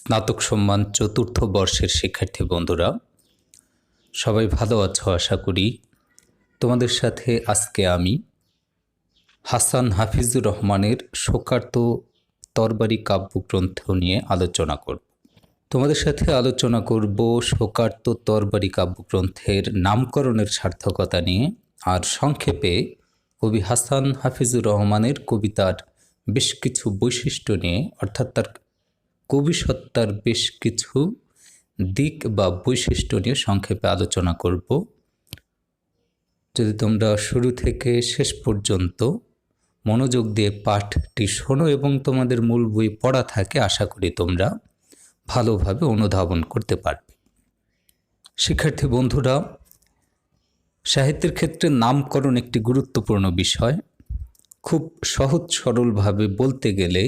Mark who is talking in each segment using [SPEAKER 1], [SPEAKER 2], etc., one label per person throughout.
[SPEAKER 1] স্নাতক সম্মান চতুর্থ বর্ষের শিক্ষার্থী বন্ধুরা, সবাই ভালো আছো আশা করি। তোমাদের সাথে আজকে আমি হাসান হাফিজুর রহমানের শোকার্ত তরবারি কাব্যগ্রন্থ নিয়ে আলোচনা করব। তোমাদের সাথে আলোচনা করব শোকার্ত তরবারি কাব্যগ্রন্থের নামকরণের সার্থকতা নিয়ে, আর সংক্ষেপে কবি হাসান হাফিজুর রহমানের কবিতার বেশ কিছু বৈশিষ্ট্য নিয়ে, অর্থাৎ তার কবিসত্তার বেশ কিছু দিক বা বৈশিষ্ট্য নিয়ে সংক্ষেপে আলোচনা করব। যদি তোমরা শুরু থেকে শেষ পর্যন্ত মনোযোগ দিয়ে পাঠটি শোনো এবং তোমাদের মূল বই পড়া থাকে, আশা করি তোমরা ভালোভাবে অনুধাবন করতে পারবে। শিক্ষার্থী বন্ধুরা, সাহিত্যের ক্ষেত্রে নামকরণ একটি গুরুত্বপূর্ণ বিষয়। খুব সহজ সরলভাবে বলতে গেলে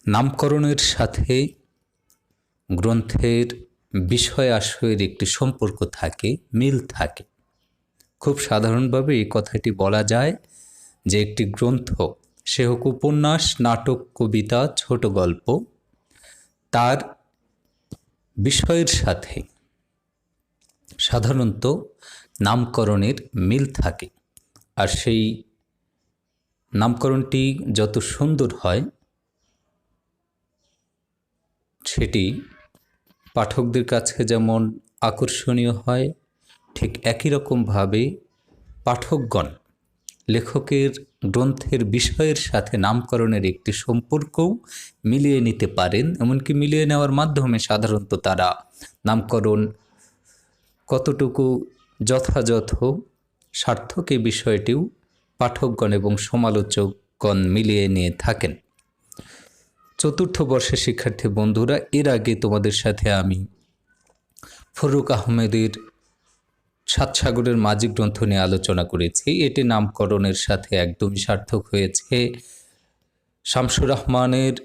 [SPEAKER 1] নামকরণের সাথে গ্রন্থের বিষয় আশয়ের একটি সম্পর্ক থাকে, মিল থাকে। খুব সাধারণভাবে এই কথাটি বলা যায় যে একটি গ্রন্থ, সে হোক উপন্যাস, নাটক, কবিতা, ছোট গল্প, তার বিষয়ের সাথে সাধারণত নামকরণের মিল থাকে। আর সেই নামকরণটি যত সুন্দর হয়, সেটি পাঠকদের কাছে যেমন আকর্ষণীয় হয়, ঠিক একই রকমভাবে পাঠকগণ লেখকের গ্রন্থের বিষয়ের সাথে নামকরণের একটি সম্পর্কও মিলিয়ে নিতে পারেন। এমনকি মিলিয়ে নেওয়ার মাধ্যমে সাধারণত তারা নামকরণ কতটুকু যথাযথ সার্থক এই বিষয়টিও পাঠকগণ এবং সমালোচকগণ মিলিয়ে নিয়ে থাকেন। চতুর্থ বর্ষের শিক্ষার্থী বন্ধুরা, এর আগে তোমাদের সাথে আমি ফরুক আহমেদের সাত সাগরের মাঝি গ্রন্থ নিয়ে আলোচনা করেছি। এটি নামকরণের সাথে একদমই সার্থক হয়েছে। শামসুর রহমানের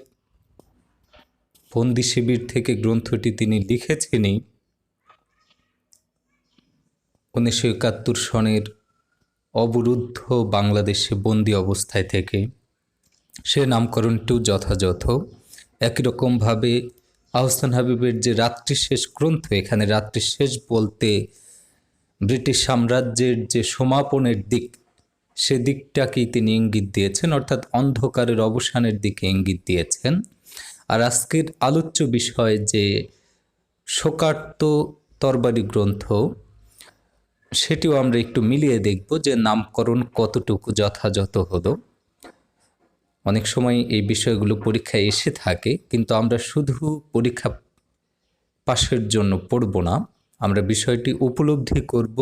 [SPEAKER 1] বন্দি শিবির থেকে গ্রন্থটি তিনি লিখেছেনই 1971 সনের অবরুদ্ধ বাংলাদেশে বন্দি অবস্থায় থেকে। সে নামকরণটিও যথাযথ। একই রকমভাবে আহসান হাবিবের যে রাত্রি শেষ গ্রন্থ, এখানে রাত্রি শেষ বলতে ব্রিটিশ সাম্রাজ্যের যে সমাপনের দিক, সে দিকটাকেই তিনি ইঙ্গিত দিয়েছেন, অর্থাৎ অন্ধকারের অবসানের দিকে ইঙ্গিত দিয়েছেন। আর আজকের আলোচ্য বিষয় যে শোকার্ত তরবারি গ্রন্থ, সেটিও আমরা একটু মিলিয়ে দেখব যে নামকরণ কতটুকু যথাযথ হলো। অনেক সময় এই বিষয়গুলো পরীক্ষায় এসে থাকে, কিন্তু আমরা শুধু পরীক্ষা পাশের জন্য পড়ব না, আমরা বিষয়টি উপলব্ধি করব,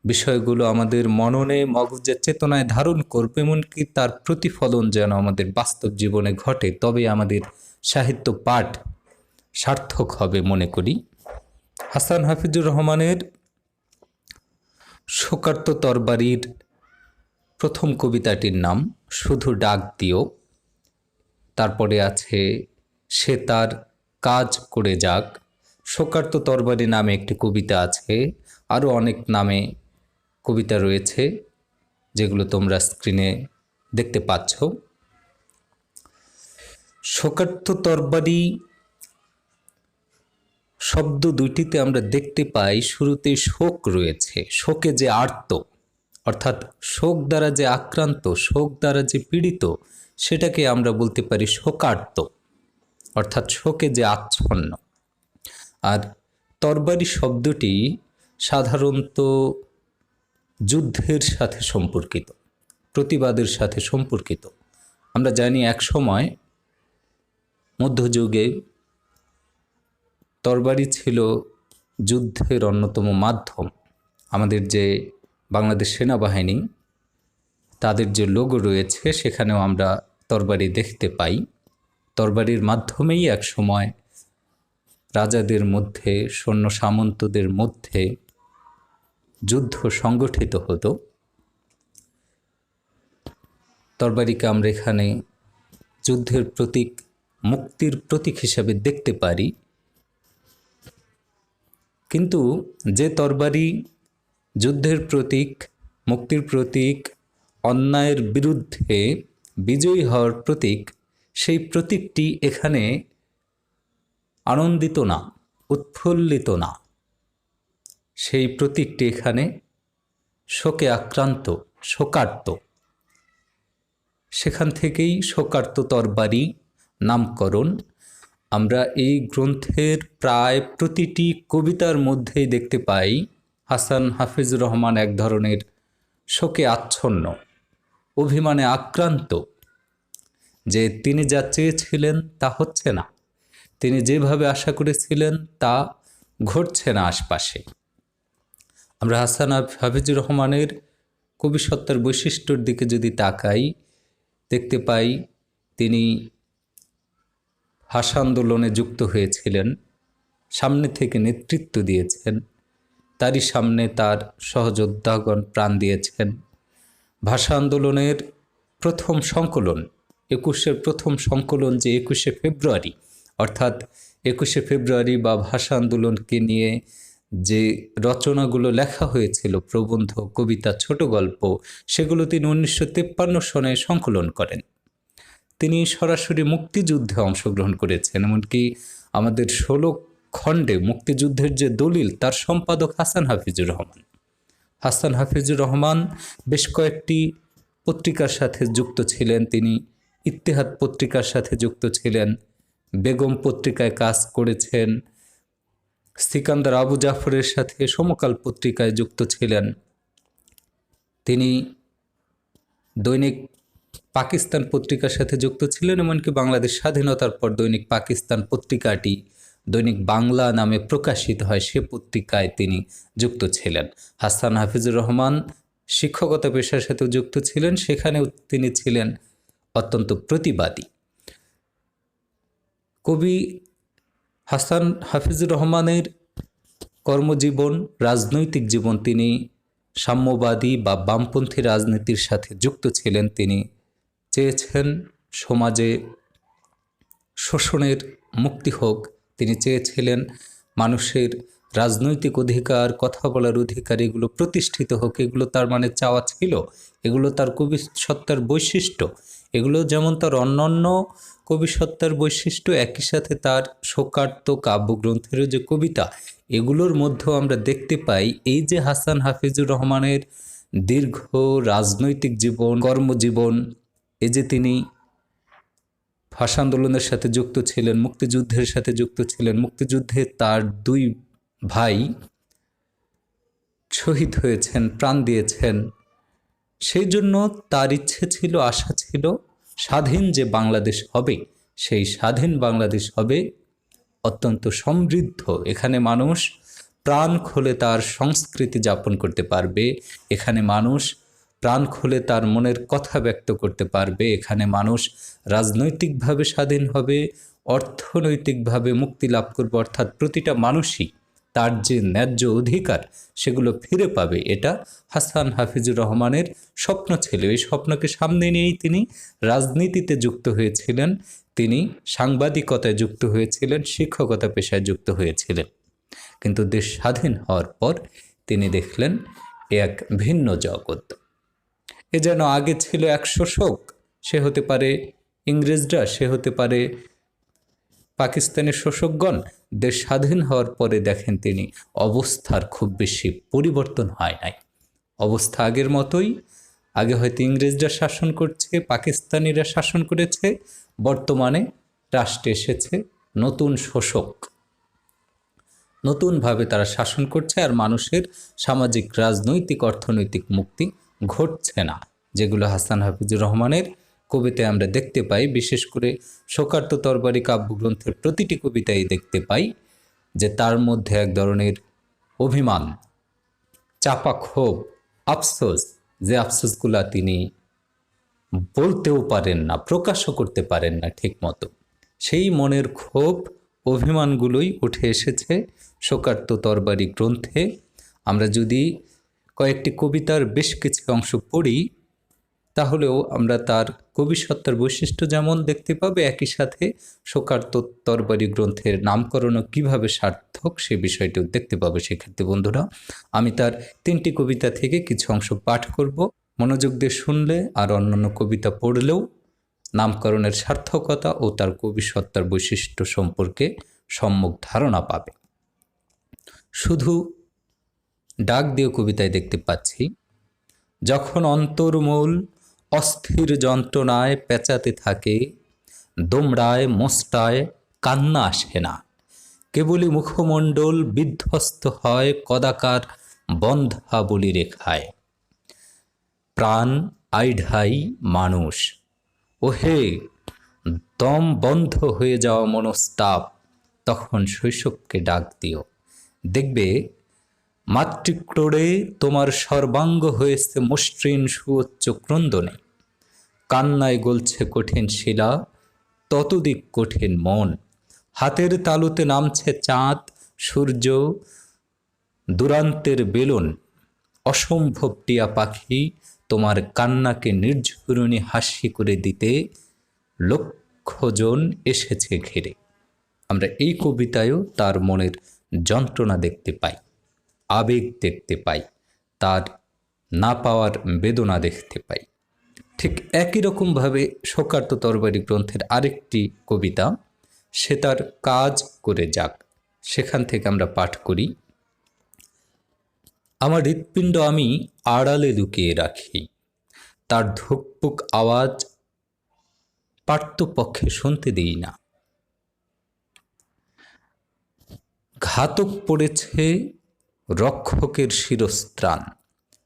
[SPEAKER 1] বিষয়গুলো আমাদের মননে মগজের চেতনায় ধারণ করব, এমনকি তার প্রতিফলন যেন আমাদের বাস্তব জীবনে ঘটে, তবে আমাদের সাহিত্য পাঠ সার্থক হবে মনে করি। হাসান হাফিজুর রহমানের শোকার্ত তরবারির প্রথম কবিতাটির নাম শুধু ডাক দিও। তারপরে আছে সে তার কাজ করে যাক। শোকার্ত তরবারি নামে একটি কবিতা আছে, আরও অনেক নামে কবিতা রয়েছে যেগুলো তোমরা স্ক্রিনে দেখতে পাচ্ছ। শোকার্ত তরবারি শব্দ দুইটিতে আমরা দেখতে পাই শুরুতে শোক রয়েছে। শোকে যে আর্ত, অর্থাৎ শোক দ্বারা যে আক্রান্ত, শোক দ্বারা যে পীড়িত, সেটাকে আমরা বলতে পারি শোকার্ত, অর্থাৎ শোকে যে আচ্ছন্ন। আর তরবারি শব্দটি সাধারণত যুদ্ধের সাথে সম্পর্কিত, প্রতিবাদের সাথে সম্পর্কিত। আমরা জানি এক সময় মধ্যযুগে তরবারি ছিল যুদ্ধের অন্যতম মাধ্যম। আমাদের যে বাংলাদেশ সেনাবাহিনী, তাদের যে লোগো রয়েছে, সেখানেও আমরা তরবারি দেখতে পাই। তরবারির মাধ্যমেই এক সময় রাজাদের মধ্যে, সৈন্য সামন্তদের মধ্যে যুদ্ধ সংগঠিত হতো। তরবারিকে আমরা এখানে যুদ্ধের প্রতীক, মুক্তির প্রতীক হিসাবে দেখতে পারি। কিন্তু যে তরবারি যুদ্ধের প্রতীক, মুক্তির প্রতীক, অন্যায়ের বিরুদ্ধে বিজয়ী হওয়ার প্রতীক, সেই প্রতীকটি এখানে আনন্দিত না, উৎফুল্লিত না, সেই প্রতীকটি এখানে শোকে আক্রান্ত, শোকার্ত। সেখান থেকেই শোকার্ত তরবারি নামকরণ। আমরা এই গ্রন্থের প্রায় প্রতিটি কবিতার মধ্যেই দেখতে পাই হাসান হাফিজুর রহমান এক ধরনের শোকে আচ্ছন্ন, অভিমানে আক্রান্ত, যে তিনি যা চেয়েছিলেন তা হচ্ছে না, তিনি যেভাবে আশা করেছিলেন তা ঘটছে না আশপাশে। আমরা হাসান হাফিজুর রহমানের কবিসত্তার বৈশিষ্ট্যর দিকে যদি তাকাই, দেখতে পাই তিনি ভাষা আন্দোলনে যুক্ত হয়েছিলেন, সামনে থেকে নেতৃত্ব দিয়েছেন, তারই সামনে তার সহযোদ্ধাগণ প্রাণ দিয়েছেন। ভাষা আন্দোলনের প্রথম সংকলন, ২১-এর প্রথম সংকলন যে ২১শে ফেব্রুয়ারি, অর্থাৎ ২১শে ফেব্রুয়ারি বা ভাষা আন্দোলনকে নিয়ে যে রচনাগুলো লেখা হয়েছিল, প্রবন্ধ, কবিতা, ছোট গল্প, সেগুলো তিনি ১৯৫৩ সনে সংকলন করেন। তিনি সরাসরি মুক্তিযুদ্ধে অংশগ্রহণ করেছেন, এমনকি আমাদের ১৬ খণ্ডে মুক্তিযুদ্ধের যে দলিল, তার সম্পাদক হাসান হাফিজুর রহমান। হাসান হাফিজুর রহমান বেশ কয়েকটি পত্রিকার সাথে যুক্ত ছিলেন। তিনি ইত্তেহাদ পত্রিকার সাথে যুক্ত ছিলেন, বেগম পত্রিকায় কাজ করেছেন, সিকান্দার আবু জাফরের সাথে সমকাল পত্রিকায় যুক্ত ছিলেন। তিনি দৈনিক পাকিস্তান পত্রিকার সাথে যুক্ত ছিলেন, এমনকি বাংলাদেশ স্বাধীনতার পর দৈনিক পাকিস্তান পত্রিকাটি দৈনিক বাংলা নামে প্রকাশিত হয়, সে পত্রিকায় তিনি যুক্ত ছিলেন। হাসান হাফিজুর রহমান শিক্ষকতা পেশার সাথেও যুক্ত ছিলেন, সেখানেও তিনি ছিলেন অত্যন্ত প্রতিবাদী। কবি হাসান হাফিজুর রহমানের কর্মজীবন, রাজনৈতিক জীবন, তিনি সাম্যবাদী বা বামপন্থী রাজনীতির সাথে যুক্ত ছিলেন। তিনি চেয়েছেন সমাজে শোষণের মুক্তি হোক, তিনি চেয়েছিলেন মানুষের রাজনৈতিক অধিকার, কথা বলার অধিকার, এগুলো প্রতিষ্ঠিত হোক। এগুলো তার মানে চাওয়া ছিল, এগুলো তার কবিসত্তার বৈশিষ্ট্য। এগুলো যেমন তার অন্যান্য কবিসত্তার বৈশিষ্ট্য, একই সাথে তার শোকার্ত কাব্যগ্রন্থেরও যে কবিতা, এগুলোর মধ্যেও আমরা দেখতে পাই এই যে হাসান হাফিজুর রহমানের দীর্ঘ রাজনৈতিক জীবন, কর্মজীবন, এই যে তিনি ভাষা আন্দোলনের সাথে যুক্ত ছিলেন, মুক্তিযুদ্ধের সাথে যুক্ত ছিলেন, মুক্তিযুদ্ধে তার ২ ভাই শহীদ হয়েছেন, প্রাণ দিয়েছেন। সেই জন্য তার ইচ্ছে ছিল, আশা ছিল, স্বাধীন যে বাংলাদেশ হবে, সেই স্বাধীন বাংলাদেশ হবে অত্যন্ত সমৃদ্ধ। এখানে মানুষ প্রাণ খুলে তার সংস্কৃতি যাপন করতে পারবে, এখানে মানুষ প্রাণ খুলে তার মনের কথা ব্যক্ত করতে পারবে, এখানে মানুষ রাজনৈতিকভাবে স্বাধীন হবে, অর্থনৈতিকভাবে মুক্তি লাভ করবে, অর্থাৎ প্রতিটা মানুষই তার যে ন্যায্য অধিকার সেগুলো ফিরে পাবে। এটা হাসান হাফিজুর রহমানের স্বপ্ন ছিল। এই স্বপ্নকে সামনে নিয়েই তিনি রাজনীতিতে যুক্ত হয়েছিলেন, তিনি সাংবাদিকতায় যুক্ত হয়েছিলেন, শিক্ষকতা পেশায় যুক্ত হয়েছিলেন। কিন্তু দেশ স্বাধীন হওয়ার পর তিনি দেখলেন এক ভিন্ন জগৎ। এ যেন আগে ছিল এক শোষক, সে হতে পারে ইংরেজরা, সে হতে পারে পাকিস্তানের শোষকগণ। দেশ স্বাধীন হওয়ার পরে দেখেন তিনি অবস্থার খুব বেশি পরিবর্তন হয় নাই, অবস্থা আগের মতোই। আগে হয়তো ইংরেজরা শাসন করছে, পাকিস্তানিরা শাসন করেছে, বর্তমানে রাষ্ট্রে এসেছে নতুন শোষক, নতুনভাবে তারা শাসন করছে, আর মানুষের সামাজিক, রাজনৈতিক, অর্থনৈতিক মুক্তি ঘটছে না, যেগুলো হাসান হাফিজুর রহমানের কবিতায় আমরা দেখতে পাই। বিশেষ করে শোকার্ত তরবারি কাব্যগ্রন্থের প্রতিটি কবিতায় দেখতে পাই যে তার মধ্যে এক ধরনের অভিমান, চাপা ক্ষোভ, আফসোস, যে আফসোসগুলা তিনি বলতেও পারেন না, প্রকাশও করতে পারেন না ঠিক মতো, সেই মনের ক্ষোভ, অভিমানগুলোই উঠে এসেছে শোকার্ত তরবারি গ্রন্থে। আমরা যদি কয়েকটি কবিতার বেশ কিছু অংশ পড়ি, তাহলেও আমরা তার কবিসত্তার বৈশিষ্ট্য যেমন দেখতে পাবে, একই সাথে শোকার্ত তরবারি গ্রন্থের নামকরণও কীভাবে সার্থক সে বিষয়টিও দেখতে পাবে। সেক্ষেত্রে বন্ধুরা, আমি তার 3টি কবিতা থেকে কিছু অংশ পাঠ করব। মনোযোগ দিয়ে শুনলে আর অন্যান্য কবিতা পড়লেও নামকরণের সার্থকতা ও তার কবিসত্তার বৈশিষ্ট্য সম্পর্কে সম্যক ধারণা পাবে। শুধু ডাক দিয়ে কবিতায় দেখতে পাচ্ছি, যখন অন্তর্মূল অস্থির যন্ত্রণায় পেঁচাতে থাকে, দোমড়ায় মোষ্টায় কান্না আসে না, কেবলই মুখমণ্ডল বিধ্বস্ত হয় কদাকার বন্ধা বলি রেখায়। প্রাণ আইঢাই মানুষ, ওহে দম বন্ধ হয়ে যাওয়া মনস্তাপ, তখন শৈশবকে ডাক দিও। দেখবে মাতৃক্রোড়ে তোমার সর্বাঙ্গ হয়েছে মসৃণ সুউচ্চ ক্রন্দনে, কান্নায় গলছে কঠিন শিলা, ততোধিক কঠিন মন। হাতের তালুতে নামছে চাঁদ সূর্য, দূরান্তের বেলুন। অসম্ভব টিয়া পাখি তোমার কান্নাকে নির্ঝরণী হাসি করে দিতে লক্ষজন এসেছে ঘিরে। আমরা এই কবিতায়ও তার মনের যন্ত্রণা দেখতে পাই, আবেগ দেখতে পাই, তার না পাওয়ার বেদনা দেখতে পাই। ঠিক একই রকমভাবে শোকার্ত তরবারি গ্রন্থের আরেকটি কবিতা, সে তার কাজ করে যাক, সেখান থেকে আমরা পাঠ করি। আমার হৃৎপিণ্ড আমি আড়ালে লুকিয়ে রাখি, তার ধুকপুক আওয়াজ পার্থপক্ষে শুনতে দিই না। ঘাতক পড়েছে রক্ষকের শিরস্ত্রাণ,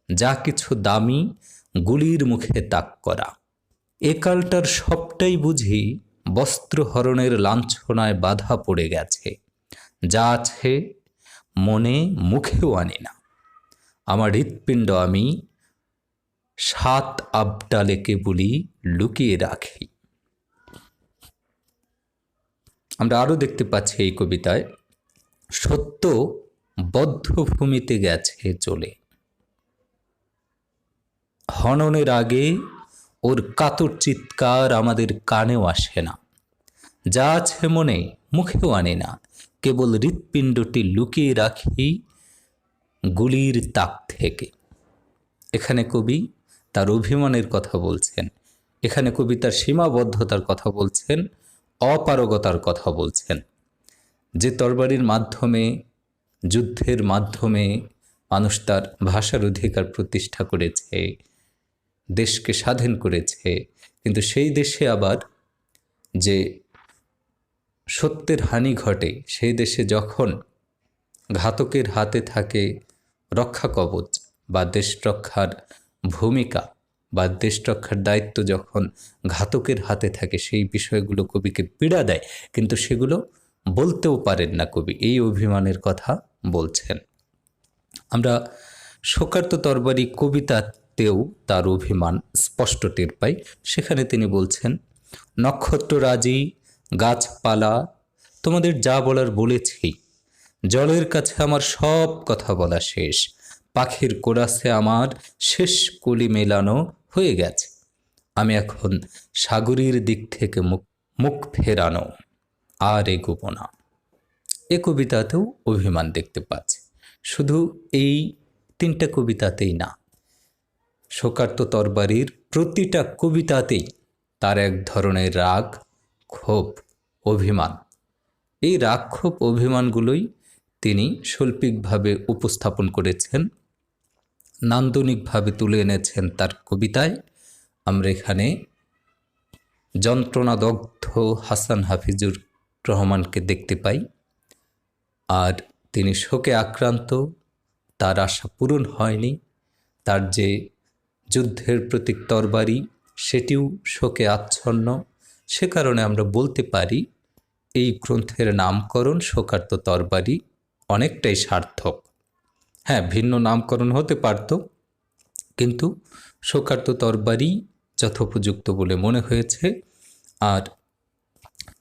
[SPEAKER 1] যা কিছু দামি গুলির মুখে তাক করা। একালটার সবটাই বুঝি বস্ত্রহরণের লাঞ্ছনায় বাধা পড়ে গেছে, যা আছে মনে মুখেও আনি না। আমার হৃৎপিণ্ড আমি 7 আবডালে কেবলি লুকিয়ে রাখি। আমরা আরও দেখতে পাচ্ছি এই কবিতায়, সত্য বদ্ধভূমিতে গেছে চলে, হননের আগে ওর কাতর চিৎকার আমাদের কানেও আসে না। যা আছে মনে মুখেও আনে না, কেবল হৃৎপিণ্ডটি লুকিয়ে রাখি গুলির তাক থেকে। এখানে কবি তার অভিমানের কথা বলছেন, এখানে কবি তার সীমাবদ্ধতার কথা বলছেন, অপারগতার কথা বলছেন। যে তরবারির মাধ্যমে, যুদ্ধের মাধ্যমে মানুষ তার ভাষার অধিকার প্রতিষ্ঠা করেছে, দেশকে স্বাধীন করেছে, কিন্তু সেই দেশে আবার যে সত্যের হানি ঘটে, সেই দেশে যখন ঘাতকের হাতে থাকে রক্ষা কবচ বা দেশ রক্ষার ভূমিকা বা দেশ রক্ষার দায়িত্ব যখন ঘাতকের হাতে থাকে, সেই বিষয়গুলো কবিকে পীড়া দেয়, কিন্তু সেগুলো বলতেও পারেন না কবি, এই অভিমানের কথা বলছেন। আমরা শোকার্ত তরবারি কবিতাতেও তার অভিমান স্পষ্ট টের পাই। সেখানে তিনি বলছেন, নক্ষত্ররাজি গাছপালা তোমাদের যা বলার বলেছি, জলের কাছে আমার সব কথা বলা শেষ, পাখির কোরাসে আমার শেষ কলি মেলানো হয়ে গেছে, আমি এখন সাগরের দিক থেকে মুখ ফেরানো, আর এগোবো না। এ কবিতাতেও অভিমান দেখতে পাচ্ছি। শুধু এই 3টা কবিতাতেই না, শোকার্ত তরবারির প্রতিটা কবিতাতেই তার এক ধরনের রাগ, ক্ষোভ, অভিমান। এই রাগ, ক্ষোভ, অভিমানগুলোই তিনি শৈল্পিকভাবে উপস্থাপন করেছেন, নান্দনিকভাবে তুলে এনেছেন তার কবিতায়। আমরা এখানে যন্ত্রণাদগ্ধ হাসান হাফিজুর রহমানকে দেখতে পাই, আর তিনি শোকে আক্রান্ত, তার আশা পূরণ হয়নি, তার যে যুদ্ধের প্রতীক তরবারি সেটিও শোকে আচ্ছন্ন। সে কারণে আমরা বলতে পারি এই গ্রন্থের নামকরণ শোকার্ত তরবারি অনেকটাই সার্থক। হ্যাঁ, ভিন্ন নামকরণ হতে পারত, কিন্তু শোকার্ত তরবারি যথোপযুক্ত বলে মনে হয়েছে। আর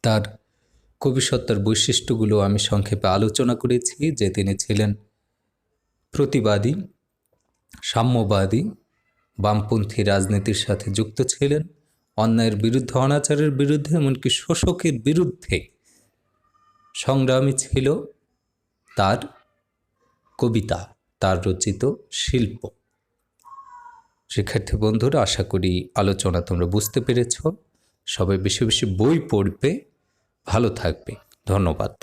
[SPEAKER 1] তার কবিসত্তার বৈশিষ্ট্যগুলো আমি সংক্ষেপে আলোচনা করেছি, যে তিনি ছিলেন প্রতিবাদী, সাম্যবাদী, বামপন্থী রাজনীতির সাথে যুক্ত ছিলেন, অন্যায়ের বিরুদ্ধে, অনাচারের বিরুদ্ধে, এমনকি শোষকের বিরুদ্ধে সংগ্রামী ছিল তার কবিতা, তার রচিত শিল্প। শিক্ষার্থী বন্ধুরা, আশা করি আলোচনা তোমরা বুঝতে পেরেছ। সবাই বেশি বেশি বই পড়বে, ভালো থাকবে। ধন্যবাদ।